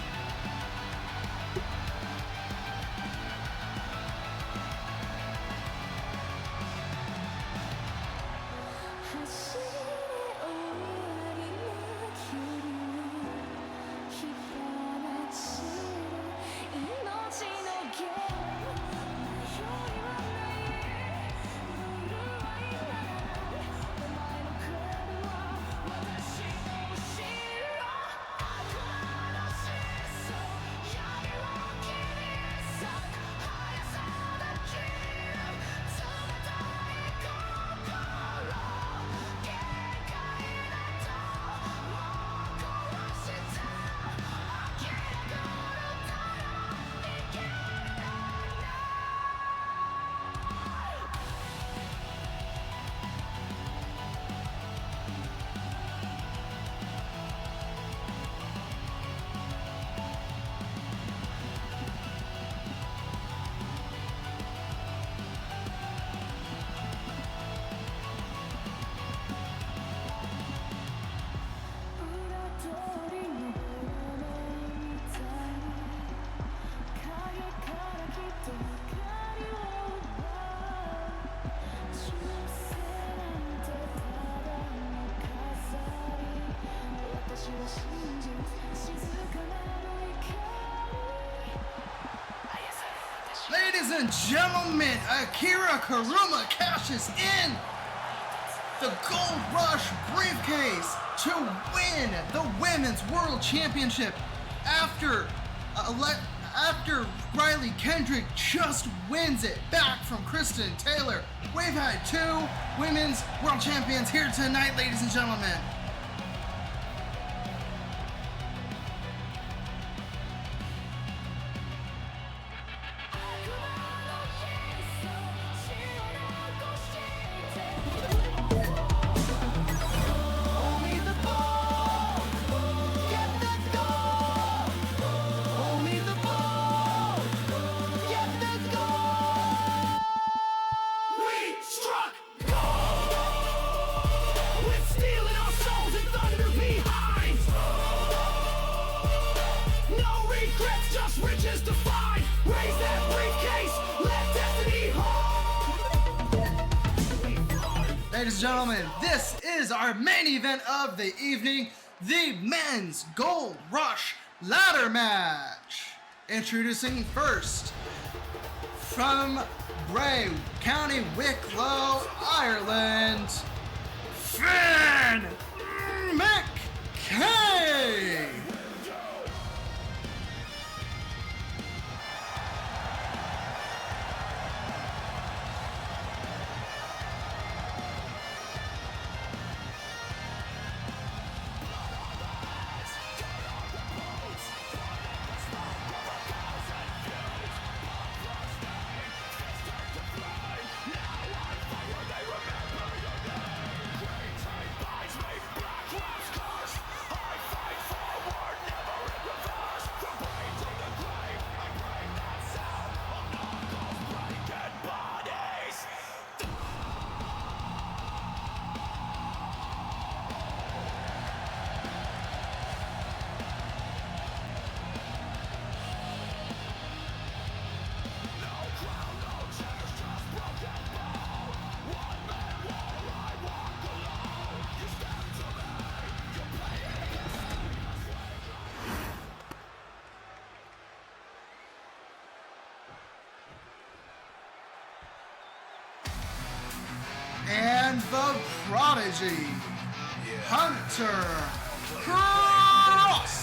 Ladies and gentlemen, Akira Kuroma cashes in the Gold Rush briefcase to win the Women's World Championship after after Riley Kendrick just wins it back from Kristen Taylor. We've had 2 women's world champions here tonight, ladies and gentlemen. Ladies and gentlemen, this is our main event of the evening, the Men's Gold Rush Ladder Match. Introducing first, from Bray, County Wicklow, Ireland, Finn McKay. And the Prodigy, Hunter Cruz.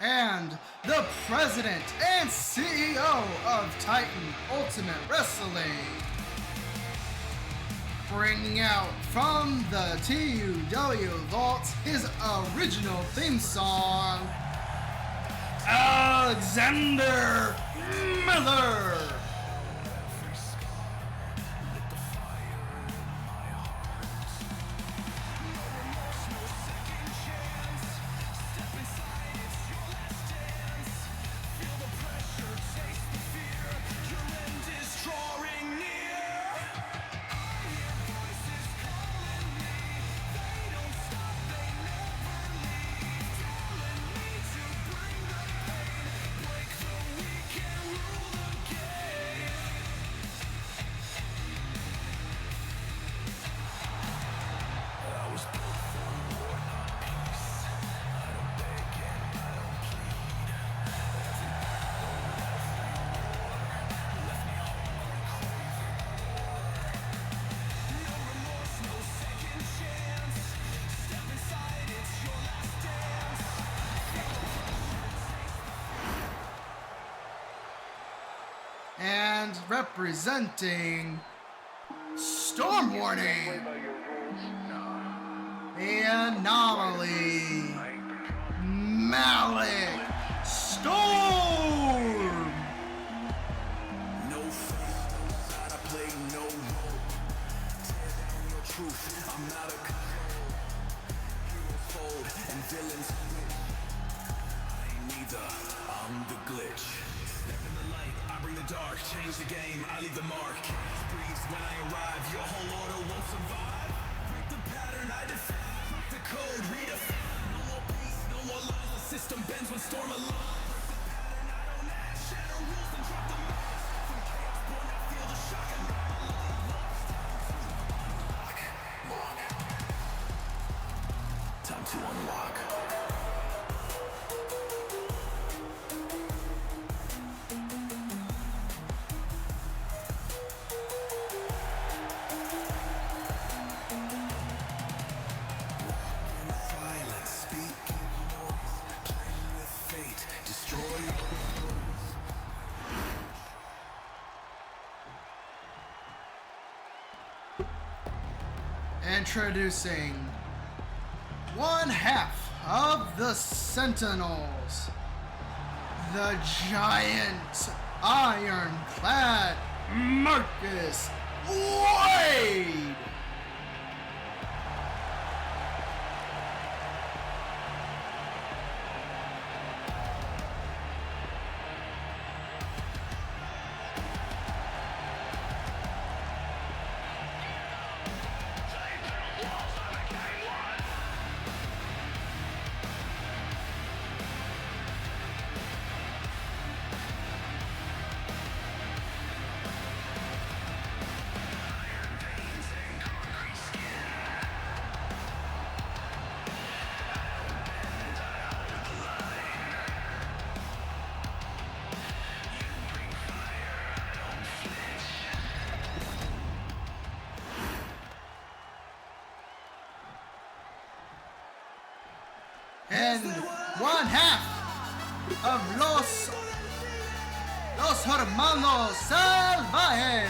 And the president and CEO of Titan Ultimate Wrestling, bringing out from the TUW Vault his original theme song, Alexander Miller. And representing Storm Warning, the Anomaly, Malik, I'm the glitch. Step in the light, I bring the dark. Change the game, I leave the mark. Breeze when I arrive, your whole order won't survive. Break the pattern, I defy. The code, redefine. No more peace, no more lies. The system bends when storm aligns. Break the pattern, I don't act. Shatter rules and drop the mask. From chaos born, I feel the shock and time to unlock. Silence, speaking noise, playing with fate, destroy Introducing one half of the Sentinels, the giant ironclad Marcus Wade. And one half of Los Hermanos Salvajes,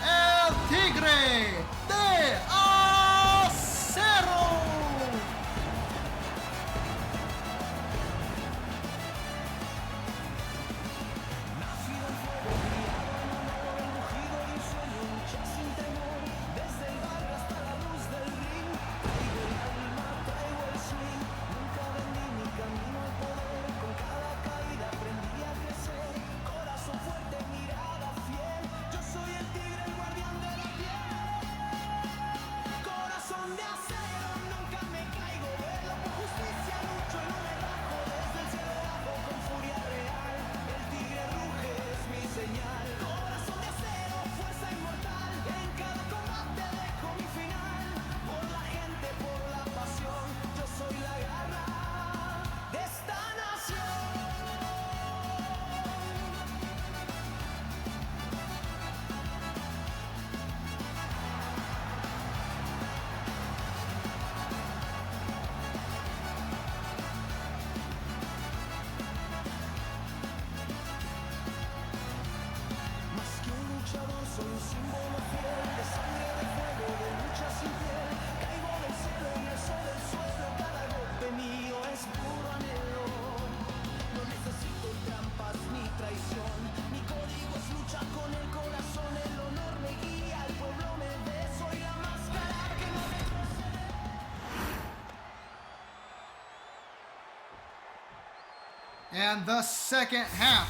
el Tigre de Acero. And the second half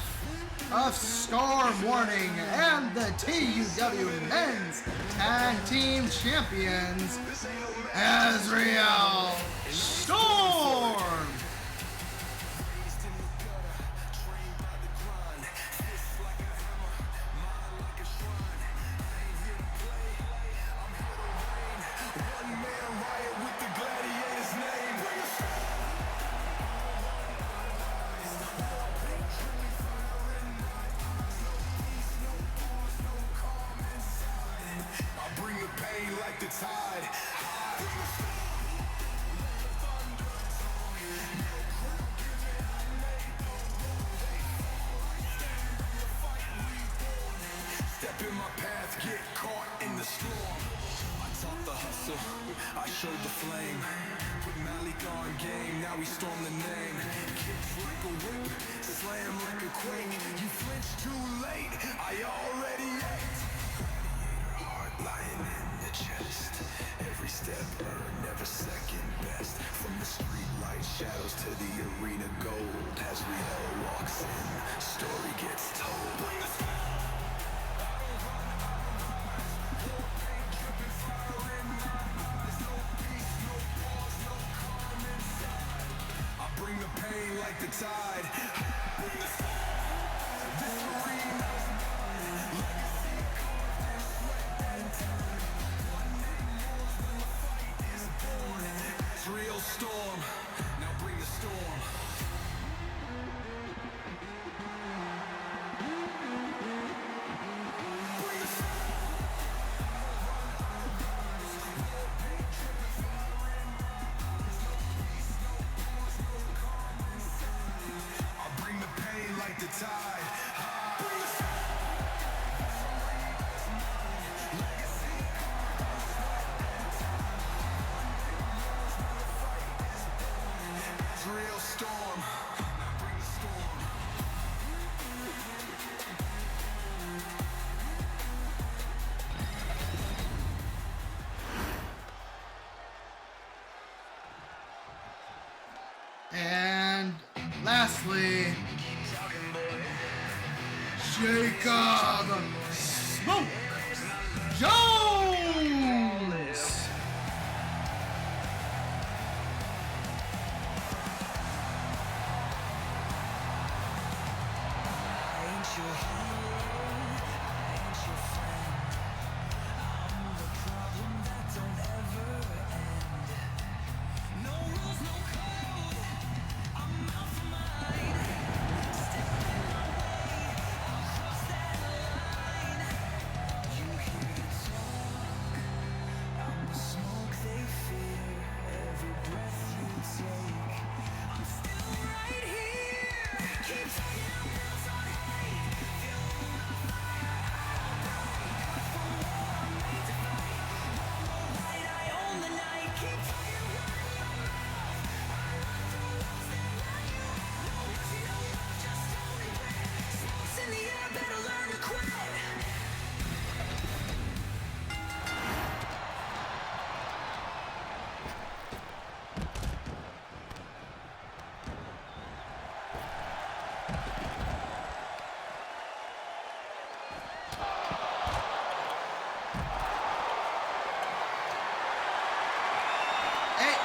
of Storm Warning and the TUW Men's Tag Team Champions, Azrael Storm. I showed the flame, put Malik on game, now we storm the name. Kicks like a whip, slam like a queen. You flinch too late, I already ate. Gladiator heart lying in the chest. Every step earned, never second best. From the street light shadows to the arena gold. like the tide. It's real storm. Now bring the storm. And lastly, Jacob Smoke Jones.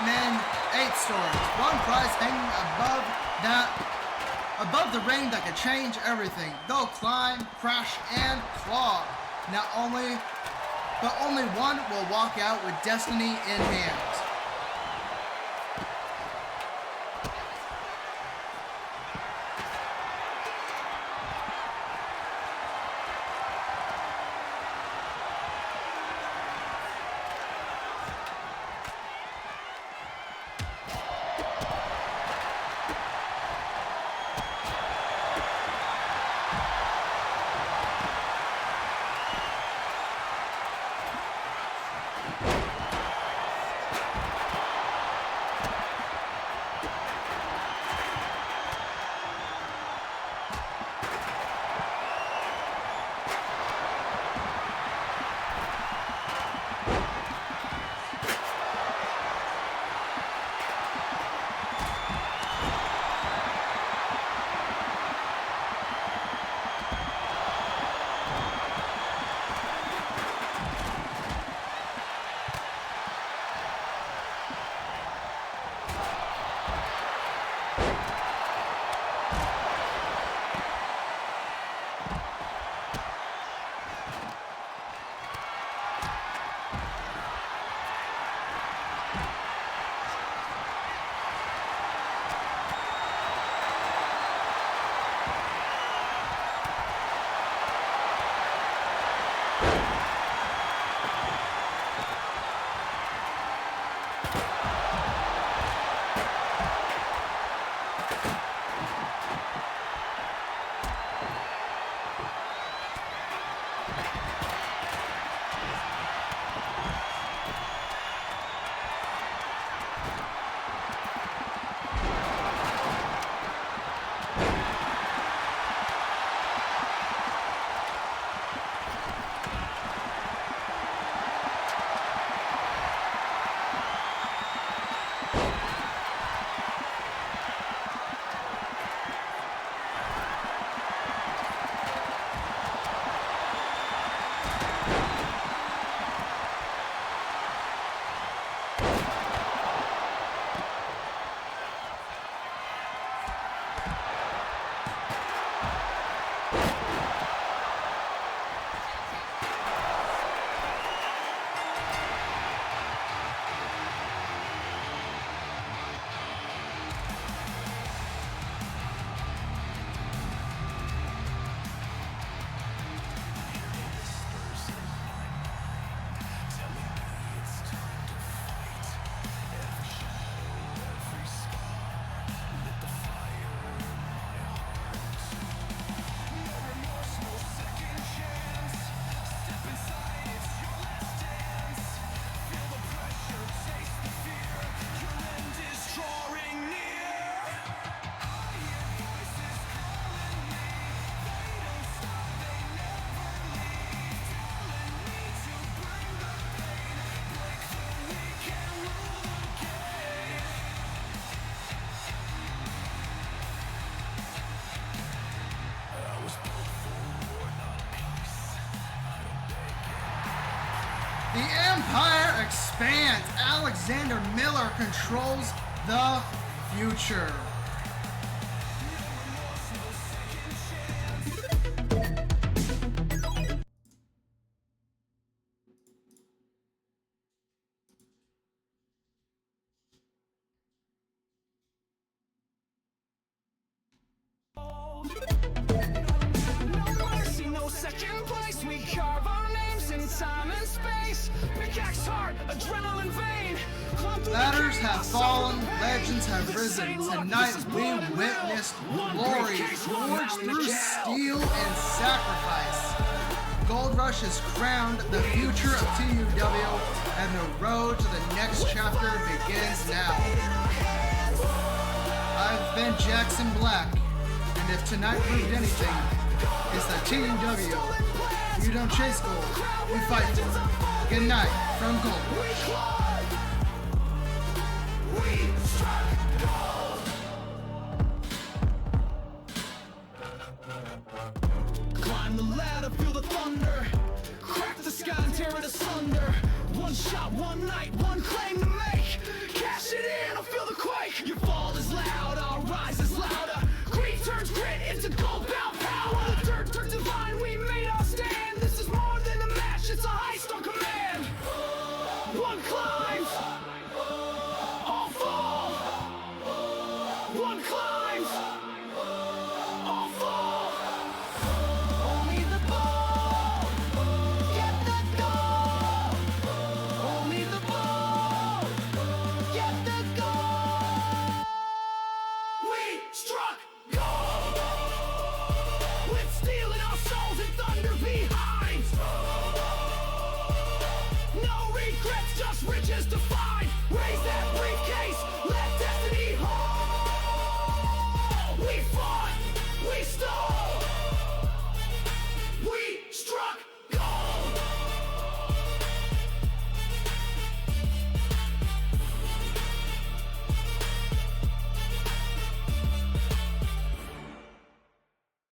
Men, 8 stories. One prize hanging above the ring that could change everything. They'll climb, crash, and claw. But only one will walk out with destiny in hand. Empire expands. Alexander Miller controls the future. Second place, we carve our names in time and space. Pickaxe heart, adrenaline vein. Ladders have fallen, legends have risen. Tonight we witnessed glory forged through steel and sacrifice. Gold Rush is crowned the future of TUW, and the road to the next chapter begins now. I've been Jackson Black, and if tonight proved anything, it's the TUW. You don't chase gold, you fight for it. Good night from Gold Rush. Climb the ladder, feel the thunder. Crack the sky and tear it asunder. One shot, one night, one claim to make. Cash it in, I'll feel the quake. Your fall is loud, our rise is louder. Greed turns grit into gold-bound power. The dirt turns divine, we made our stand. This is more than a match, it's a heist on command. One climbs, all fall. One climbs, all fall. Only the bold get the gold. Only the bold get the gold. We struck gold with steel in our souls and thunder behind. No regrets, just riches to find. Raise that briefcase,